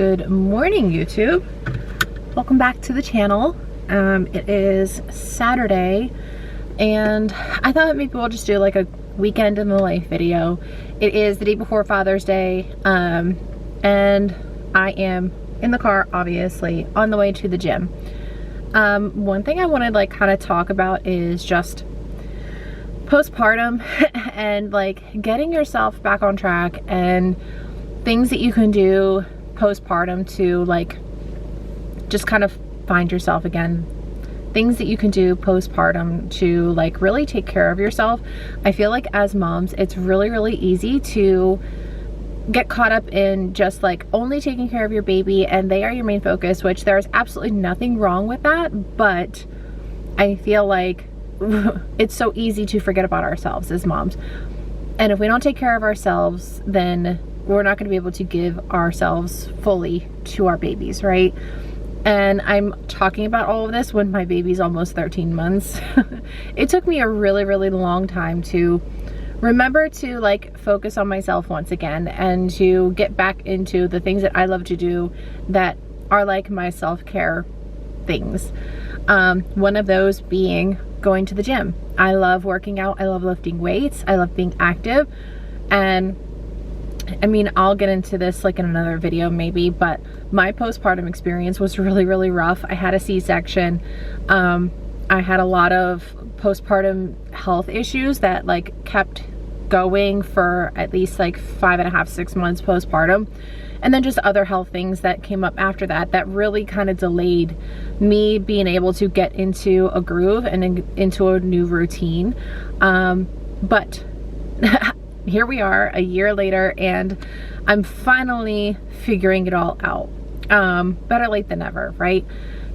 Good morning, YouTube. Welcome back to the channel. It is Saturday and I thought maybe we'll just do like a weekend in the life video. It is the day before Father's Day and I am in the car, obviously, on the way to the gym. One thing I want to like kind of talk about is just postpartum and like getting yourself back on track and things that you can do postpartum to like just kind of find yourself again. Things that you can do postpartum to like really take care of yourself. I feel like as moms, it's really easy to get caught up in just like only taking care of your baby and they are your main focus, which there's absolutely nothing wrong with that, but I feel like it's so easy to forget about ourselves as moms. And if we don't take care of ourselves, then we're not going to be able to give ourselves fully to our babies, right? And I'm talking about all of this when my baby's almost 13 months. It took me a really long time to remember to like focus on myself once again and to get back into the things that I love to do that are like my self-care things. One of those being going to the gym. I love working out. I love lifting weights. I love being active. And I mean, I'll get into this like in another video maybe, but my postpartum experience was really rough. I had a C-section. I had a lot of postpartum health issues that like kept going for at least like 5.5, 6 months postpartum. And then just other health things that came up after that that really kind of delayed me being able to get into a groove and into a new routine. But here we are a year later and I'm finally figuring it all out. Better late than never, right?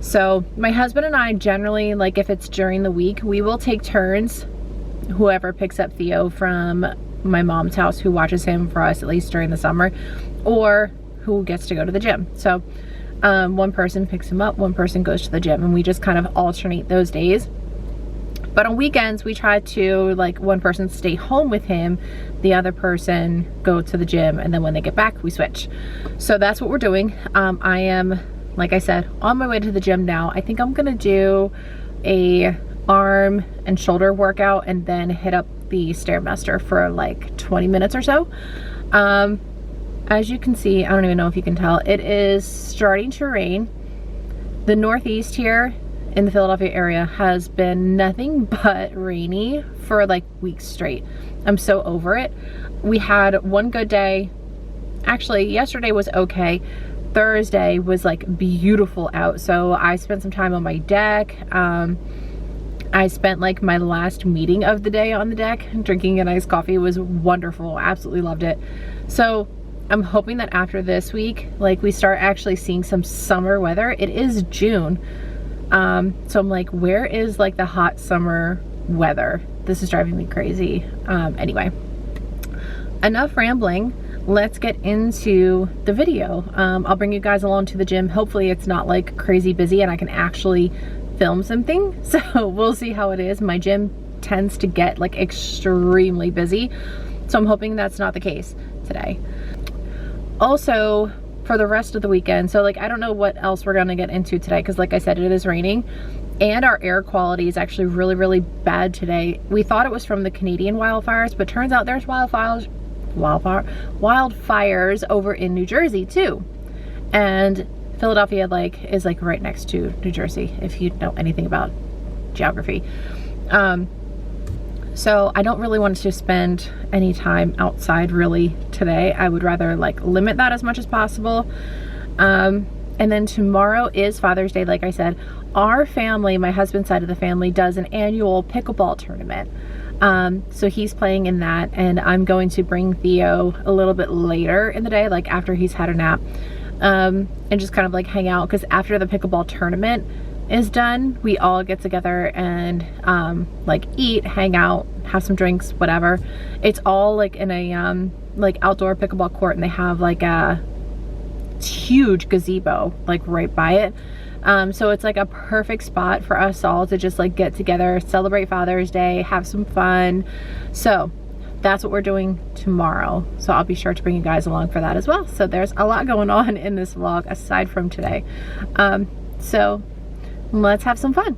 So my husband and I generally, like if it's during the week, we will take turns. Whoever picks up Theo from my mom's house, who watches him for us at least during the summer, or who gets to go to the gym. So one person picks him up, one person goes to the gym, and we just kind of alternate those days. But on weekends, we try to like one person stay home with him, the other person go to the gym, and then when they get back, we switch. So that's what we're doing. I am, like I said, on my way to the gym now. I think I'm gonna do a arm and shoulder workout and then hit up the Stairmaster for like 20 minutes or so. As you can see, I don't even know if you can tell, it is starting to rain. The Northeast here in the Philadelphia area has been nothing but rainy for like weeks straight. I'm so over it. We had one good day. Actually, yesterday was okay. Thursday was like beautiful out. So I spent some time on my deck. I spent like my last meeting of the day on the deck drinking a nice coffee. It was wonderful. Absolutely loved it. So I'm hoping that after this week, like we start actually seeing some summer weather. It is June. So I'm like, where is like the hot summer weather? This is driving me crazy. Anyway, enough rambling. Let's get into the video. I'll bring you guys along to the gym. Hopefully it's not like crazy busy and I can actually film something. So we'll see how it is. My gym tends to get like extremely busy. So I'm hoping that's not the case today. Also, for the rest of the weekend, so like I don't know what else we're gonna get into today because like I said, it is raining and our air quality is actually really bad today. We thought it was from the Canadian wildfires, but turns out there's wildfires over in New Jersey too. And Philadelphia like is like right next to New Jersey, if you know anything about geography. So I don't really want to spend any time outside really today. I would rather like limit that as much as possible. And then tomorrow is Father's Day. Like I said, our family, my husband's side of the family, does an annual pickleball tournament. So he's playing in that, and I'm going to bring Theo a little bit later in the day, like after he's had a nap, and just kind of like hang out, because after the pickleball tournament is done, we all get together and like eat, hang out, have some drinks, whatever. It's all like in a like outdoor pickleball court, and they have like a huge gazebo like right by it. So it's like a perfect spot for us all to just like get together, celebrate Father's Day, have some fun. So that's what we're doing tomorrow. So I'll be sure to bring you guys along for that as well. So there's a lot going on in this vlog aside from today. So let's have some fun.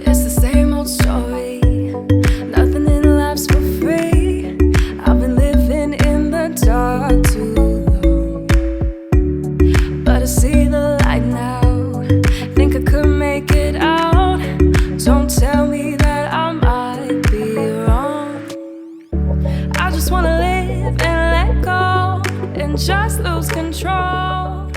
It's the same old story. Nothing in life's for free. I've been living in the dark too long, but I see the light now. Think I could make it out. Don't tell me that I might be wrong. I just wanna live and let go and just lose control.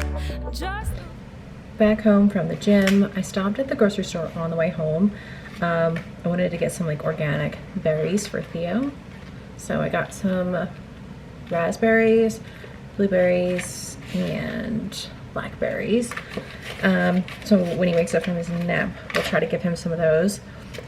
Back home from the gym, I stopped at the grocery store on the way home. I wanted to get some like organic berries for Theo. So I got some raspberries, blueberries, and blackberries. So when he wakes up from his nap, we'll try to give him some of those.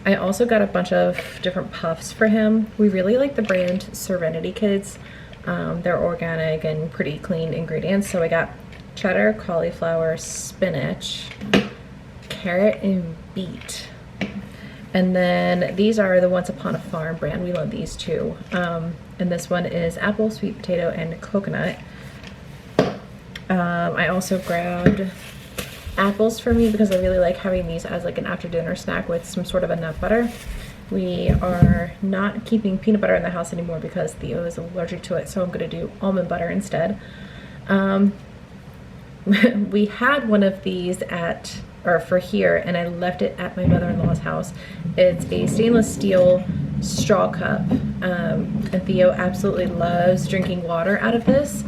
I also got a bunch of different puffs for him. We really like the brand Serenity Kids. They're organic and pretty clean ingredients. So I got cheddar, cauliflower, spinach, carrot, and beet. And then these are the Once Upon a Farm brand. We love these too. And this one is apple, sweet potato, and coconut. I also grabbed apples for me because I really like having these as like an after dinner snack with some sort of a nut butter. We are not keeping peanut butter in the house anymore because Theo is allergic to it, so I'm going to do almond butter instead. We had one of these for here, and I left it at my mother-in-law's house. It's a stainless steel straw cup, and Theo absolutely loves drinking water out of this,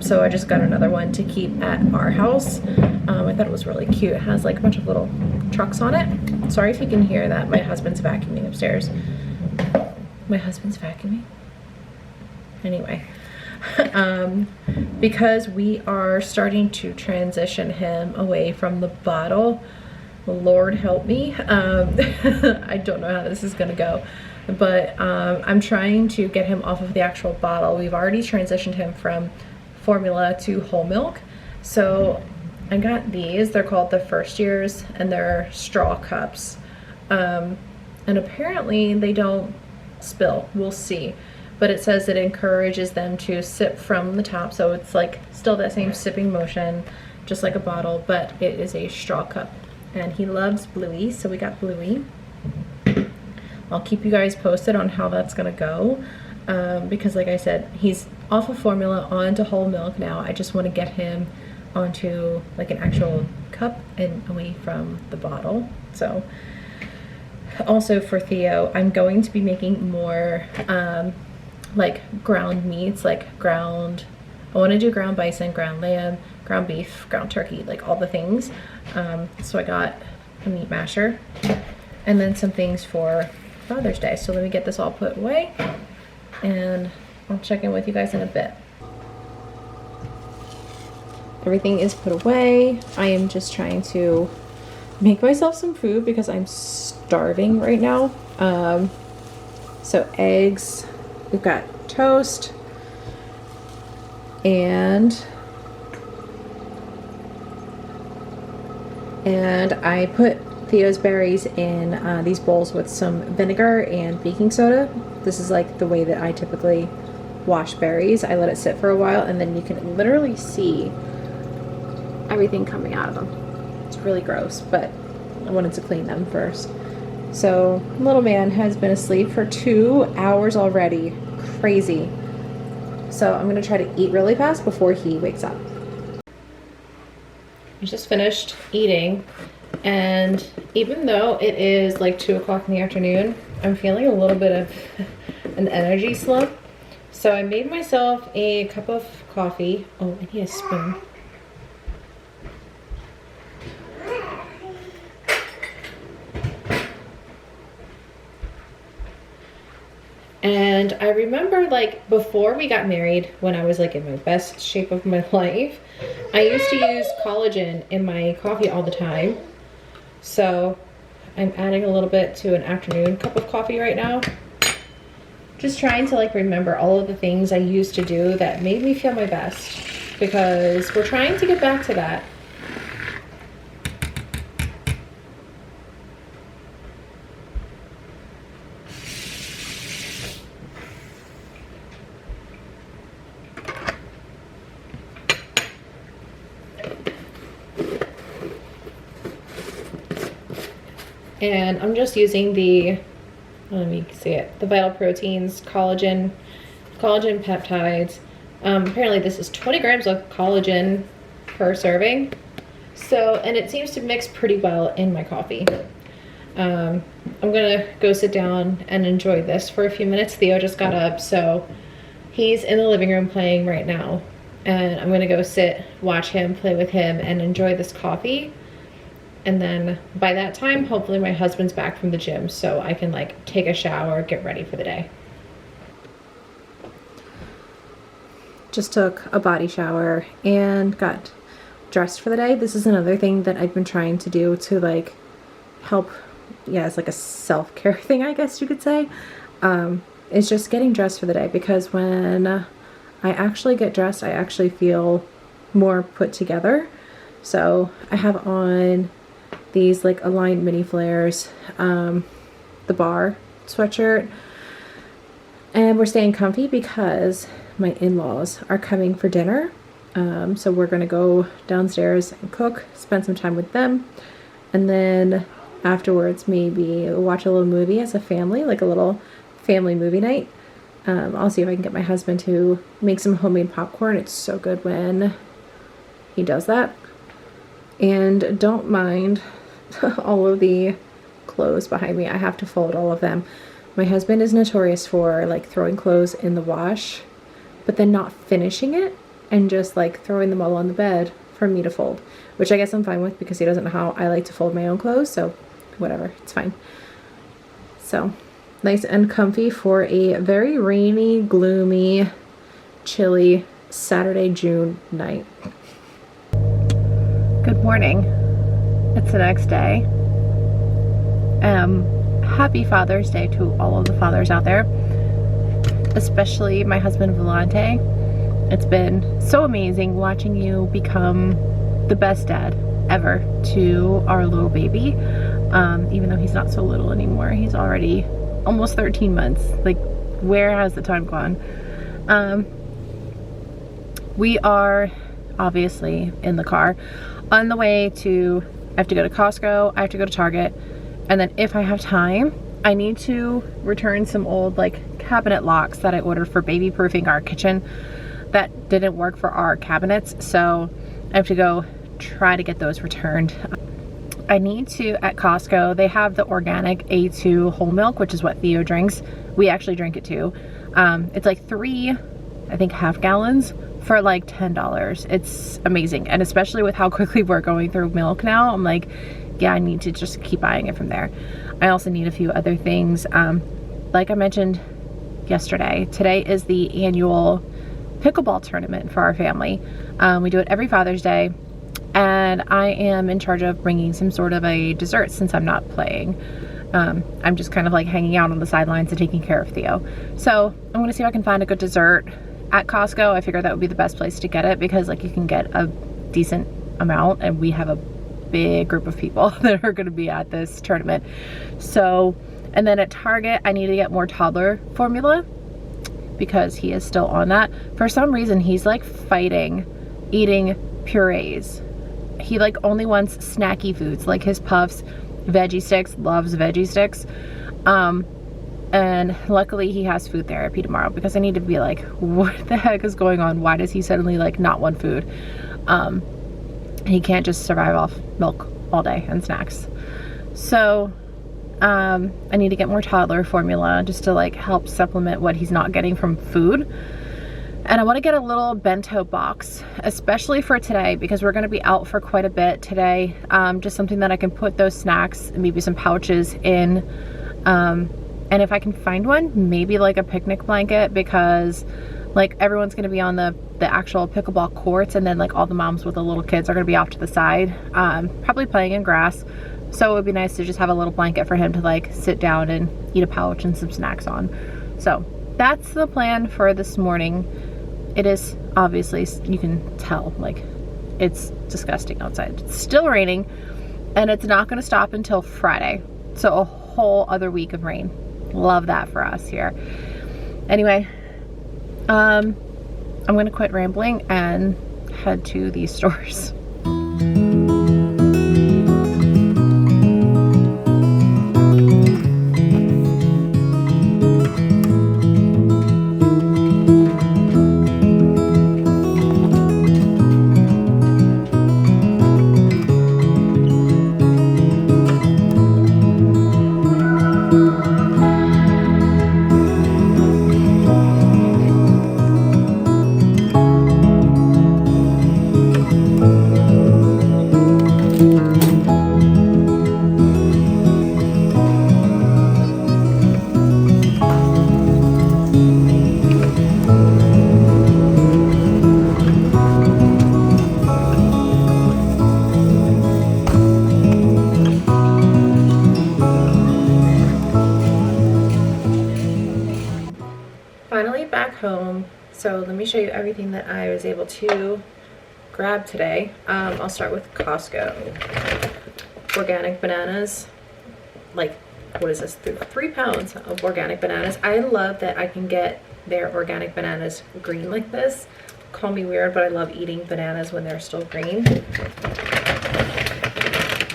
so I just got another one to keep at our house. I thought it was really cute. It has like a bunch of little trucks on it. Sorry if you can hear that. My husband's vacuuming upstairs. My husband's vacuuming? Anyway. Because we are starting to transition him away from the bottle. Lord help me. I don't know how this is gonna go, but I'm trying to get him off of the actual bottle. We've already transitioned him from formula to whole milk. So I got these. They're called the First Years, and they're straw cups. And apparently they don't spill. We'll see. But it says it encourages them to sip from the top, so it's like still that same sipping motion, just like a bottle, but it is a straw cup. And he loves Bluey, so we got Bluey. I'll keep you guys posted on how that's gonna go, because like I said, he's off of formula onto whole milk now. I just want to get him onto like an actual cup and away from the bottle. So also for Theo, I'm going to be making more like ground meats, like I want to do ground bison, ground lamb, ground beef, ground turkey, like all the things. So I got a meat masher and then some things for Father's Day. So let me get this all put away and I'll check in with you guys in a bit. Everything is put away. I am just trying to make myself some food because I'm starving right now. So eggs, we've got toast, and I put Theo's berries in these bowls with some vinegar and baking soda. This is like the way that I typically wash berries. I let it sit for a while, and then you can literally see everything coming out of them. It's really gross, but I wanted to clean them first. So little man has been asleep for 2 hours already. Crazy. So I'm gonna try to eat really fast before he wakes up. I just finished eating, and even though it is like 2 o'clock in the afternoon, I'm feeling a little bit of an energy slump. So I made myself a cup of coffee. Oh, I need a spoon. And I remember like before we got married, when I was like in my best shape of my life, I used to use collagen in my coffee all the time. So I'm adding a little bit to an afternoon cup of coffee right now. Just trying to like remember all of the things I used to do that made me feel my best. because we're trying to get back to that. And I'm just using the, let me see it, the Vital Proteins collagen peptides. Apparently this is 20 grams of collagen per serving. So, and it seems to mix pretty well in my coffee. I'm gonna go sit down and enjoy this for a few minutes. Theo just got up, so he's in the living room playing right now. And I'm gonna go sit, watch him, play with him, and enjoy this coffee. And then by that time, hopefully my husband's back from the gym so I can like take a shower, get ready for the day. Just took a body shower and got dressed for the day. This is another thing that I've been trying to do to like help, yeah, it's like a self-care thing, I guess you could say. It's just getting dressed for the day, because when I actually get dressed, I actually feel more put together. So I have on these like aligned mini flares, the bar sweatshirt, and we're staying comfy because my in-laws are coming for dinner. So we're gonna go downstairs and cook, spend some time with them, and then afterwards maybe watch a little movie as a family, like a little family movie night. I'll see if I can get my husband to make some homemade popcorn. It's so good when he does that. And don't mind all of the clothes behind me. I have to fold all of them. My husband is notorious for like throwing clothes in the wash, but then not finishing it and just like throwing them all on the bed for me to fold, which I guess I'm fine with because he doesn't know how I like to fold my own clothes, so whatever, it's fine. So nice and comfy for a very rainy, gloomy, chilly Saturday, June night. Good morning. It's the next day. Happy Father's Day to all of the fathers out there, especially my husband Volante. It's been so amazing watching you become the best dad ever to our little baby. Even though he's not so little anymore, he's already almost 13 months. Like, where has the time gone? We are obviously in the car on the way to, I have to go to Costco, I have to go to Target, and then if I have time, I need to return some old like cabinet locks that I ordered for baby proofing our kitchen that didn't work for our cabinets. So I have to go try to get those returned. I need to, at Costco, they have the organic A2 whole milk, which is what Theo drinks. We actually drink it too. It's like 3, I think, half gallons for like $10. It's amazing. And especially with how quickly we're going through milk now, I'm like, yeah, I need to just keep buying it from there. I also need a few other things. Like I mentioned yesterday, today is the annual pickleball tournament for our family. We do it every Father's Day, and I am in charge of bringing some sort of a dessert since I'm not playing. I'm just kind of like hanging out on the sidelines and taking care of Theo. So I'm gonna see if I can find a good dessert at Costco. I figured that would be the best place to get it because like you can get a decent amount, and we have a big group of people that are going to be at this tournament. So, and then at Target, I need to get more toddler formula because he is still on that. For some reason, he's like fighting eating purees. He like only wants snacky foods, like his Puffs, veggie sticks, loves veggie sticks. And luckily he has food therapy tomorrow because I need to be like, what the heck is going on? Why does he suddenly like not want food? He can't just survive off milk all day and snacks. So I need to get more toddler formula just to like help supplement what he's not getting from food. And I want to get a little bento box, especially for today because we're going to be out for quite a bit today. Just something that I can put those snacks and maybe some pouches in. And if I can find one, maybe like a picnic blanket, because like everyone's going to be on the actual pickleball courts, and then like all the moms with the little kids are going to be off to the side, probably playing in grass. So it would be nice to just have a little blanket for him to like sit down and eat a pouch and some snacks on. So that's the plan for this morning. It is obviously you can tell, like, it's disgusting outside. It's still raining, and it's not going to stop until Friday. So a whole other week of rain. Love that for us here. Anyway, I'm going to quit rambling and head to these stores. Finally back home, so let me show you everything that I was able to grab today. I'll start with Costco. Organic bananas, like, what is this, 3 pounds of organic bananas. I love that I can get their organic bananas green like this. Call me weird, but I love eating bananas when they're still green.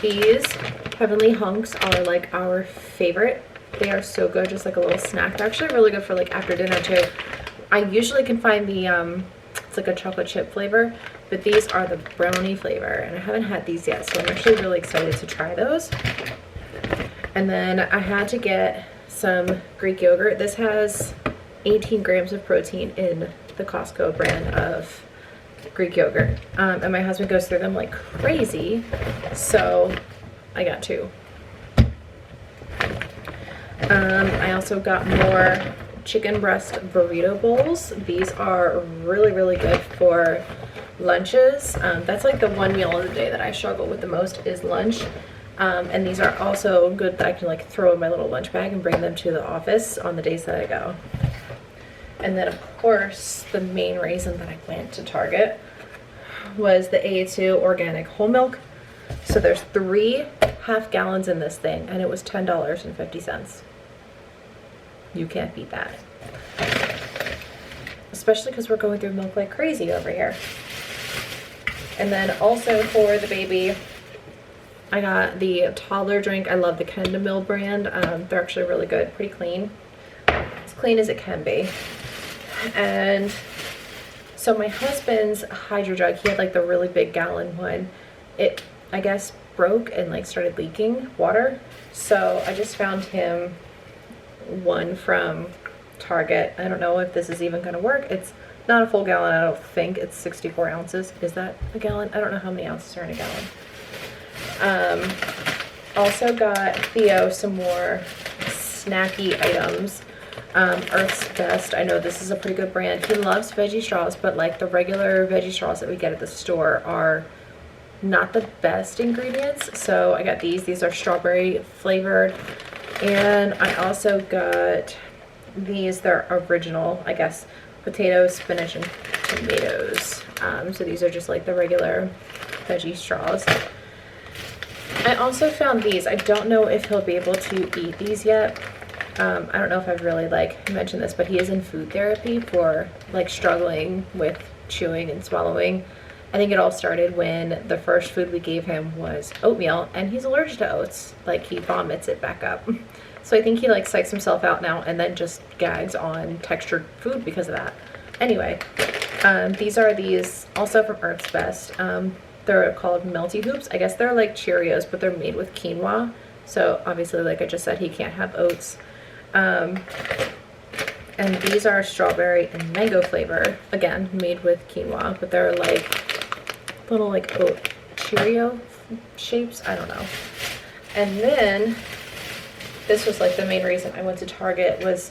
These Heavenly Hunks are like our favorite. They are so good, just like a little snack. They're actually really good for like after dinner too. I usually can find the it's like a chocolate chip flavor, but these are the brownie flavor, and I haven't had these yet, so I'm actually really excited to try those. And then I had to get some Greek yogurt. This has 18 grams of protein in the Costco brand of Greek yogurt, and my husband goes through them like crazy, so I got 2. I also got more chicken breast burrito bowls. These are really, really good for lunches. That's like the one meal of the day that I struggle with the most is lunch. And these are also good that I can like throw in my little lunch bag and bring them to the office on the days that I go. And then of course, the main reason that I went to Target was the A2 organic whole milk. So there's 3 half gallons in this thing, and it was $10.50. You can't beat that. Especially because we're going through milk like crazy over here. And then also for the baby, I got the toddler drink. I love the Kendamil brand. They're actually really good, pretty clean. As clean as it can be. And so my husband's hydro jug, he had like the really big gallon one. It, I guess, broke and like started leaking water. So I just found him one from Target. I don't know if this is even gonna work. It's not a full gallon, I don't think. It's 64 ounces. Is that a gallon? I don't know how many ounces are in a gallon. Also got Theo some more snacky items. Earth's Best. I know this is a pretty good brand. He loves veggie straws, but like the regular veggie straws that we get at the store are not the best ingredients. So I got these. These are strawberry flavored. And I also got these. They're original, I guess, potatoes, spinach, and tomatoes. So these are just like the regular veggie straws. I also found these. I don't know if he'll be able to eat these yet. I don't know if I've really like mentioned this, but he is in food therapy for like struggling with chewing and swallowing. I think it all started when the first food we gave him was oatmeal, and he's allergic to oats. Like, he vomits it back up. So I think he like psychs himself out now and then just gags on textured food because of that. Anyway, these are these also from Earth's Best. They're called Melty Hoops. I guess they're like Cheerios, but they're made with quinoa. So obviously, like I just said, he can't have oats. And these are strawberry and mango flavor. Again, made with quinoa, but they're like little like oat Cheerio shapes. I don't know. And then this was like the main reason I went to Target was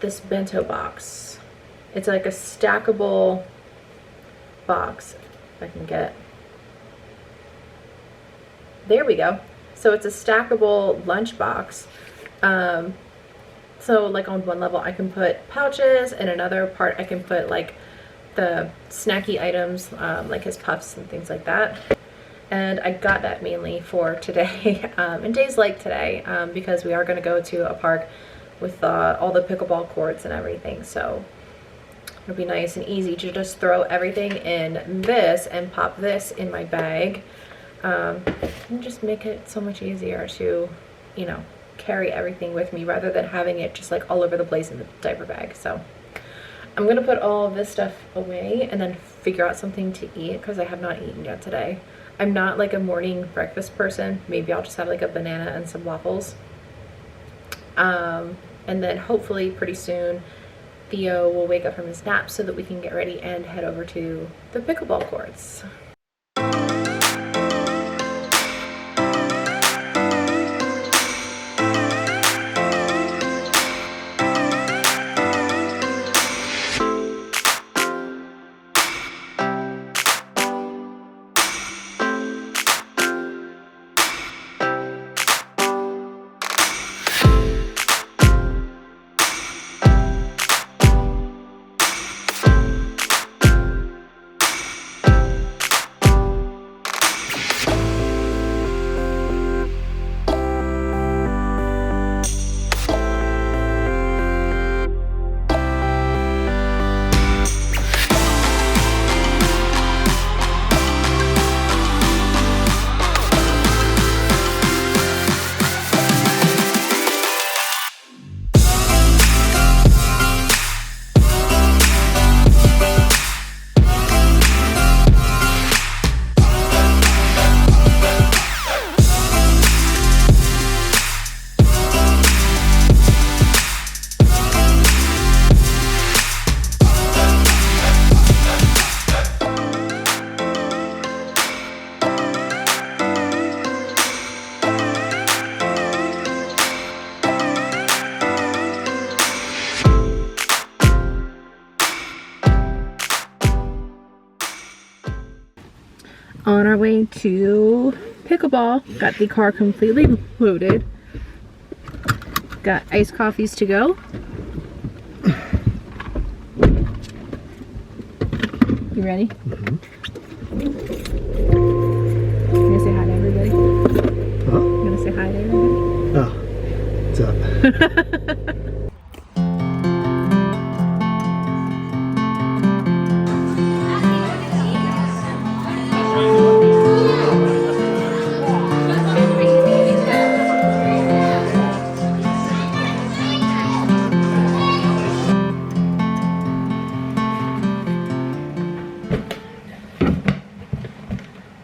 this bento box. It's like a stackable box. If I can get, there we go. So it's a stackable lunch box. So like on one level I can put pouches, and another part I can put like the snacky items, like his puffs and things like that. And I got that mainly for today and days like today, because we are going to go to a park with all the pickleball courts and everything. So it'll be nice and easy to just throw everything in this and pop this in my bag, and just make it so much easier to, you know, carry everything with me rather than having it just like all over the place in the diaper bag. So I'm gonna put all of this stuff away and then figure out something to eat, because I have not eaten yet today. I'm not like a morning breakfast person. Maybe I'll just have like a banana and some waffles. And then hopefully pretty soon Theo will wake up from his nap so that we can get ready and head over to the pickleball courts. On our way to pickleball, got the car completely loaded. Got iced coffees to go. You ready? Mm-hmm. You gonna say hi to everybody? Huh? You gonna say hi to everybody? Oh, what's up?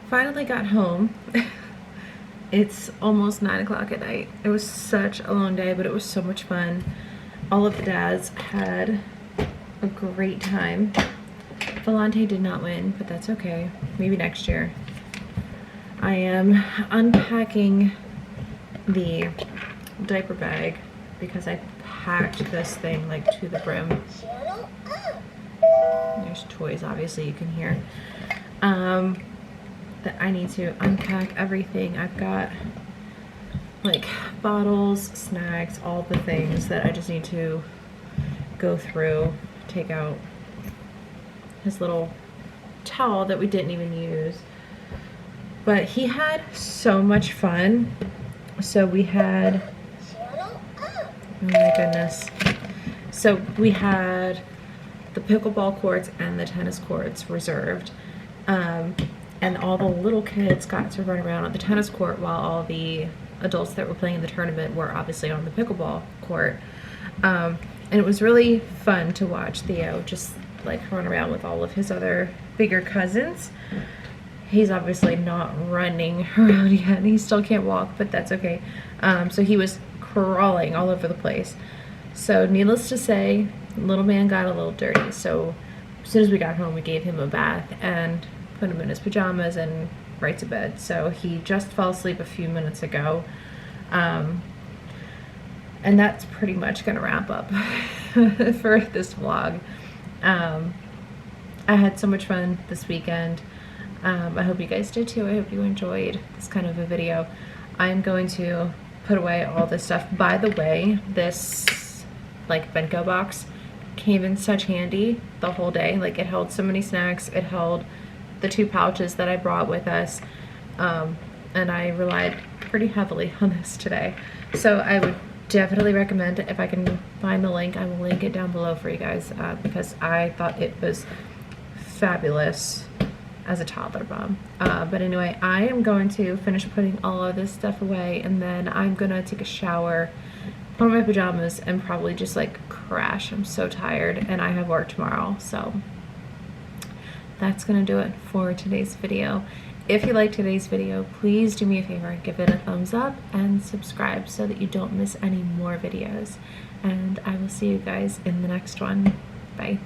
Finally got home. It's almost 9 o'clock at night. It was such a long day, but it was so much fun. All of the dads had a great time. Volante did not win, but that's okay. Maybe next year. I am unpacking the diaper bag because I packed this thing like to the brim. There's toys, obviously you can hear. That I need to unpack everything. I've got like bottles, snacks, all the things that I just need to go through, take out his little towel that we didn't even use. But he had so much fun. So we had, oh my goodness. So we had the pickleball courts and the tennis courts reserved. And all the little kids got to run around on the tennis court while all the adults that were playing in the tournament were obviously on the pickleball court. And it was really fun to watch Theo just like run around with all of his other bigger cousins. He's obviously not running around yet. He still can't walk, but that's okay. So he was crawling all over the place. So needless to say, little man got a little dirty. So as soon as we got home, we gave him a bath and put him in his pajamas and right to bed. So he just fell asleep a few minutes ago. And that's pretty much gonna wrap up for this vlog. I had so much fun this weekend. I hope you guys did too. I hope you enjoyed this kind of a video. I'm going to put away all this stuff. By the way, this like bento box came in such handy the whole day. Like it held so many snacks, it held the 2 pouches that I brought with us, and I relied pretty heavily on this today. So I would definitely recommend it. If I can find the link, I will link it down below for you guys, because I thought it was fabulous as a toddler mom. But anyway, I am going to finish putting all of this stuff away, and then I'm gonna take a shower, put on my pajamas, and probably just like crash. I'm so tired, and I have work tomorrow, so that's gonna do it for today's video. If you liked today's video, please do me a favor, give it a thumbs up and subscribe so that you don't miss any more videos. And I will see you guys in the next one. Bye.